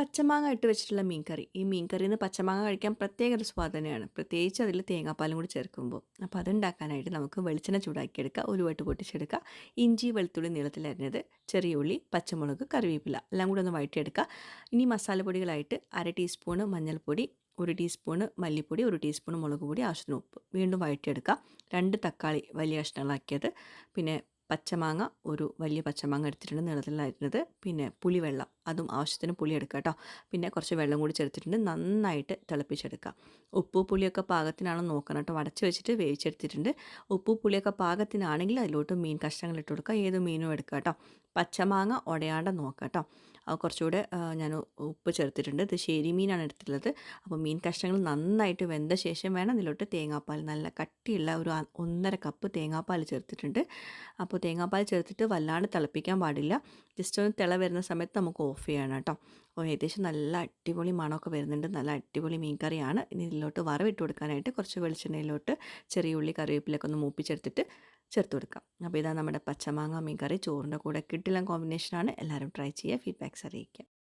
പച്ചമാങ്ങ ഇട്ട് വെച്ചിട്ടുള്ള മീൻ കറി. ഈ മീൻ കറിയിൽ നിന്ന് പച്ചമാങ്ങ കഴിക്കാൻ പ്രത്യേക ഒരു സ്വാദ് തന്നെയാണ്. പ്രത്യേകിച്ച് അതിൽ തേങ്ങാപ്പാലും കൂടി ചേർക്കുമ്പോൾ. അപ്പോൾ അതുണ്ടാക്കാനായിട്ട് നമുക്ക് വെളിച്ചെണ്ണ ചൂടാക്കിയെടുക്കുക, ഉലുവയിട്ട് പൊട്ടിച്ചെടുക്കുക, ഇഞ്ചി വെളുത്തുള്ളി നീളത്തിലരിഞ്ഞത്, ചെറിയ ഉള്ളി, പച്ചമുളക്, കറിവേപ്പില എല്ലാം കൂടി ഒന്ന് വഴറ്റിയെടുക്കുക. ഇനി മസാലപ്പൊടികളായിട്ട് 1/2 ടീസ്പൂണ് മഞ്ഞൾപ്പൊടി, 1 ടീസ്പൂണ് മല്ലിപ്പൊടി, 1 ടീസ്പൂൺ മുളക് പൊടി, ആവശ്യത്തിന് ഉപ്പ്. വീണ്ടും വഴറ്റിയെടുക്കുക. 2 തക്കാളി വലിയ കഷ്ണങ്ങളാക്കിയത്, പിന്നെ പച്ചമാങ്ങ ഒരു വലിയ പച്ചമാങ്ങ എടുത്തിട്ടുണ്ട് നീളത്തിലരിഞ്ഞത്, പിന്നെ പുളിവെള്ളം അതും ആവശ്യത്തിന് പുളി എടുക്കുക കേട്ടോ. പിന്നെ കുറച്ച് വെള്ളം കൂടി ചേർത്തിട്ടുണ്ട്, നന്നായിട്ട് തിളപ്പിച്ചെടുക്കുക. ഉപ്പ് പുളിയൊക്കെ പാകത്തിനാണെന്ന് നോക്കണം കേട്ടോ. അടച്ച് വെച്ചിട്ട് വേവിച്ചെടുത്തിട്ടുണ്ട്. ഉപ്പ് പുളിയൊക്കെ പാകത്തിനാണെങ്കിൽ അതിലോട്ട് മീൻ കഷ്ണങ്ങൾ ഇട്ട് കൊടുക്കുക. ഏത് മീനും എടുക്കുക കേട്ടോ. പച്ചമാങ്ങ ഉടയാണ്ട് നോക്കുക കേട്ടോ. കുറച്ചുകൂടെ ഞാൻ ഉപ്പ് ചേർത്തിട്ടുണ്ട്. ഇത് ശേരി മീനാണ് എടുത്തിട്ടുള്ളത്. അപ്പോൾ മീൻ കഷ്ണങ്ങൾ നന്നായിട്ട് വെന്ത ശേഷം വേണം ഇതിലോട്ട് തേങ്ങാപ്പാൽ, നല്ല കട്ടിയുള്ള ഒരു 1.5 കപ്പ് തേങ്ങാപ്പാൽ ചേർത്തിട്ടുണ്ട്. അപ്പോൾ തേങ്ങാപ്പാൽ ചേർത്തിട്ട് വല്ലാണ്ട് തിളപ്പിക്കാൻ പാടില്ല. ജസ്റ്റ് ഒന്ന് തിള വരുന്ന സമയത്ത് നമുക്ക് ഓഫ് ചെയ്യണം കേട്ടോ. അപ്പോൾ ഏകദേശം നല്ല അടിപൊളി മണമൊക്കെ വരുന്നുണ്ട്. നല്ല അടിപൊളി മീൻ കറിയാണ്. ഇനി ഇതിലോട്ട് വറവിട്ട് കൊടുക്കാനായിട്ട് കുറച്ച് വെളിച്ചെണ്ണയിലോട്ട് ചെറിയ ഉള്ളി കറിവേപ്പിലൊക്കെ ഒന്ന് മൂപ്പിച്ചെടുത്തിട്ട് ചേർത്ത് കൊടുക്കാം. അപ്പോൾ ഇതാ നമ്മുടെ പച്ചമാങ്ങ മീൻ കറി ചോറിൻ്റെ കൂടെ കിട്ടില്ല കോമ്പിനേഷനാണ്. എല്ലാവരും ട്രൈ ചെയ്യുക, ഫീഡ്ബാക്ക്സ് അറിയിക്കുക.